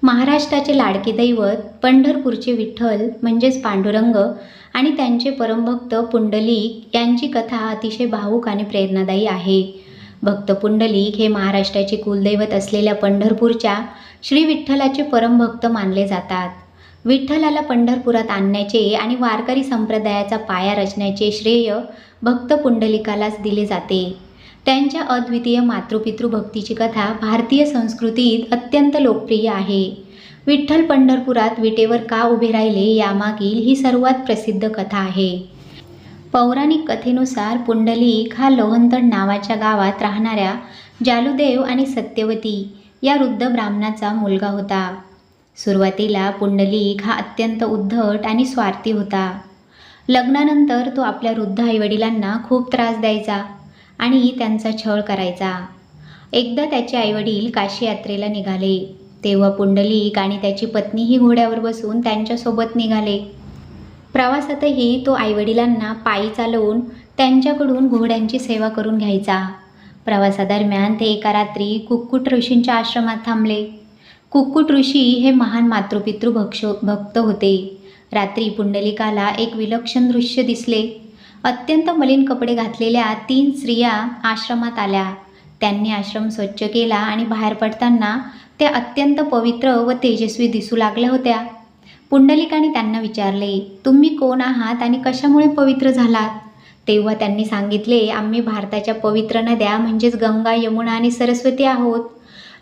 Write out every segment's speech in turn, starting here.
महाराष्ट्राचे लाडके दैवत पंढरपूरचे विठ्ठल म्हणजेच पांडुरंग आणि त्यांचे परमभक्त पुंडलिक यांची कथा अतिशय भावूक आणि प्रेरणादायी आहे। भक्त पुंडलिक हे महाराष्ट्राचे कुलदैवत असलेल्या पंढरपूरच्या श्री विठ्ठलाचे परमभक्त मानले जातात। विठ्ठलाला पंढरपुरात आणण्याचे आणि वारकरी संप्रदायाचा पाया रचण्याचे श्रेय भक्त पुंडलिकालाच दिले जाते। त्यांच्या अद्वितीय मातृपितृ भक्तीची कथा भारतीय संस्कृतीत अत्यंत लोकप्रिय आहे। विठ्ठल पंढरपुरात विटेवर का उभे राहिले यामागील ही सर्वात प्रसिद्ध कथा आहे। पौराणिक कथेनुसार पुंडलिक हा लोहंतड नावाच्या गावात राहणाऱ्या जालूदेव आणि सत्यवती या वृद्ध ब्राह्मणाचा मुलगा होता। सुरुवातीला पुंडलिक हा अत्यंत उद्धट आणि स्वार्थी होता। लग्नानंतर तो आपल्या वृद्ध आईवडिलांना खूप त्रास द्यायचा आणि त्यांचा छळ करायचा। एकदा त्याचे आईवडील काशी यात्रेला निघाले तेव्हा पुंडलिक आणि त्याची पत्नीही घोड्यावर बसून त्यांच्यासोबत निघाले। प्रवासातही तो आईवडिलांना पायी चालवून त्यांच्याकडून घोड्यांची सेवा करून घ्यायचा। प्रवासादरम्यान ते एका रात्री कुक्कुट ऋषींच्या आश्रमात थांबले। कुक्कुट ऋषी हे महान मातृपितृ भक्त होते। रात्री पुंडलिकाला एक विलक्षण दृश्य दिसले। अत्यंत मलिन कपडे घातलेल्या 3 स्त्रिया आश्रमात आल्या। त्यांनी आश्रम स्वच्छ केला आणि बाहेर पडताना त्या अत्यंत पवित्र व तेजस्वी दिसू लागल्या होत्या। पुंडलिकाने त्यांना विचारले, तुम्ही कोण आहात आणि कशामुळे पवित्र झालात? तेव्हा त्यांनी सांगितले, आम्ही भारताच्या पवित्र नद्या म्हणजेच गंगा, यमुना आणि सरस्वती आहोत।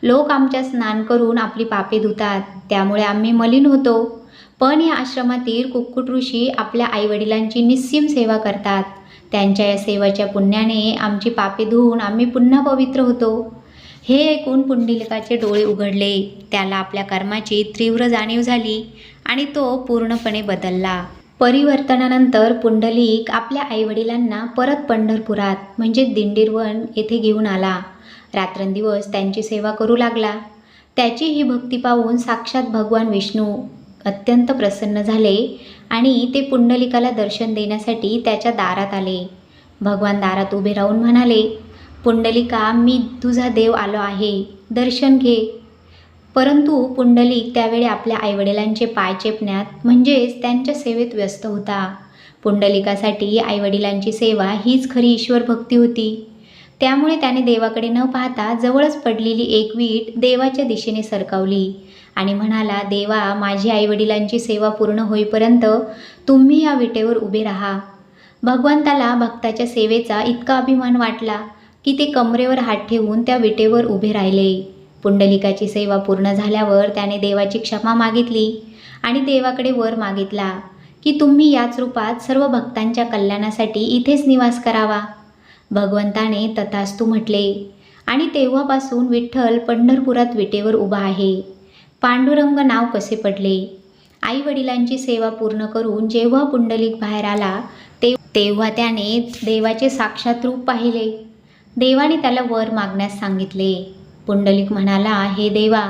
लोक आमच्या स्नान करून आपली पापे धुतात, त्यामुळे आम्ही मलिन होतो। पण या आश्रमातील कुक्कुट ऋषी आपल्या आईवडिलांची निस्सीम सेवा करतात। त्यांच्या या सेवेच्या पुण्याने आमची पापे धुवून आम्ही पुन्हा पवित्र होतो। हे ऐकून पुंडलिकाचे डोळे उघडले। त्याला आपल्या कर्माची तीव्र जाणीव झाली आणि तो पूर्णपणे बदलला। परिवर्तनानंतर पुंडलिक आपल्या आईवडिलांना परत पंढरपुरात म्हणजे दिंडीरवन येथे घेऊन आला। रात्रंदिवस त्यांची सेवा करू लागला। त्याची ही भक्ती पाहून साक्षात भगवान विष्णू अत्यंत प्रसन्न झाले आणि ते पुंडलिकाला दर्शन देण्यासाठी त्याच्या दारात आले। भगवान दारात उभे राहून म्हणाले, पुंडलिका, मी तुझा देव आलो आहे, दर्शन घे। परंतु पुंडलिक त्यावेळी आपल्या आईवडिलांचे पाय चेपण्यात म्हणजेच त्यांच्या सेवेत व्यस्त होता। पुंडलिकासाठी आईवडिलांची सेवा हीच खरी ईश्वर भक्ती होती। त्यामुळे त्याने देवाकडे न पाहता जवळच पडलेली एक वीट देवाच्या दिशेने सरकवली आणि म्हणाला, देवा, माझी आईवडिलांची सेवा पूर्ण होईपर्यंत तुम्ही या विटेवर उभे राहा। भगवंताला भक्ताच्या सेवेचा इतका अभिमान वाटला की ते कमरेवर हात ठेवून त्या विटेवर उभे राहिले। पुंडलिकाची सेवा पूर्ण झाल्यावर त्याने देवाची क्षमा मागितली आणि देवाकडे वर मागितला की तुम्ही याच रूपात सर्व भक्तांच्या कल्याणासाठी इथेच निवास करावा। भगवंताने तथास्तु म्हटले आणि तेव्हापासून विठ्ठल पंढरपुरात विटेवर उभा आहे। पांडुरंग नाव कसे पडले? आई वडिलांची सेवा पूर्ण करून जेव्हा पुंडलिक बाहेर आला तेव्हा त्याने देवाचे साक्षात रूप पाहिले। देवाने त्याला वर मागण्यास सांगितले। पुंडलिक म्हणाला, हे देवा,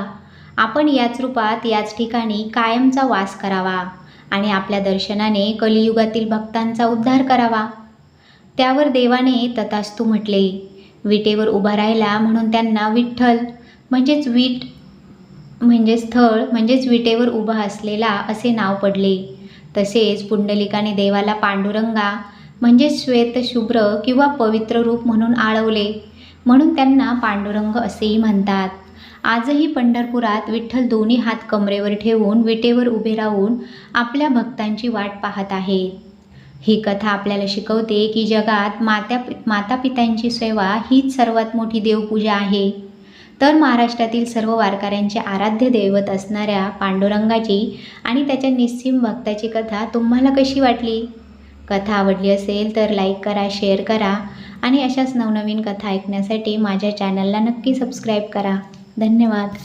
आपण याच रूपात याच ठिकाणी कायमचा वास करावा आणि आपल्या दर्शनाने कलियुगातील भक्तांचा उद्धार करावा। त्यावर देवाने तथास्तु म्हटले। विटेवर उभा राहिला म्हणून त्यांना विठ्ठल म्हणजेच वीट म्हणजे स्थळ म्हणजेच विटेवर उभा असलेला असे नाव पडले। तसेच पुंडलिकाने देवाला पांडुरंगा म्हणजे श्वेत शुभ्र किंवा पवित्र रूप म्हणून आळवले, म्हणून त्यांना पांडुरंग असेही म्हणतात। आजही पंढरपुरात विठ्ठल दोन्ही हात कमरेवर ठेवून विटेवर उभे राहून आपल्या भक्तांची वाट पाहत आहेत। ही कथा आपल्याला शिकवते की जगात मातापित्यांची सेवा हीच सर्वात मोठी देवपूजा आहे। तर महाराष्ट्रातील सर्व वारकऱ्यांचे आराध्य दैवत असणाऱ्या पांडुरंगाची आणि त्याच्या निस्सीम भक्ताची कथा तुम्हाला कशी वाटली? कथा आवडली असेल तर लाईक करा, शेअर करा आणि अशाच नवनवीन कथा ऐकण्यासाठी माझ्या चॅनलला नक्की सबस्क्राईब करा। धन्यवाद।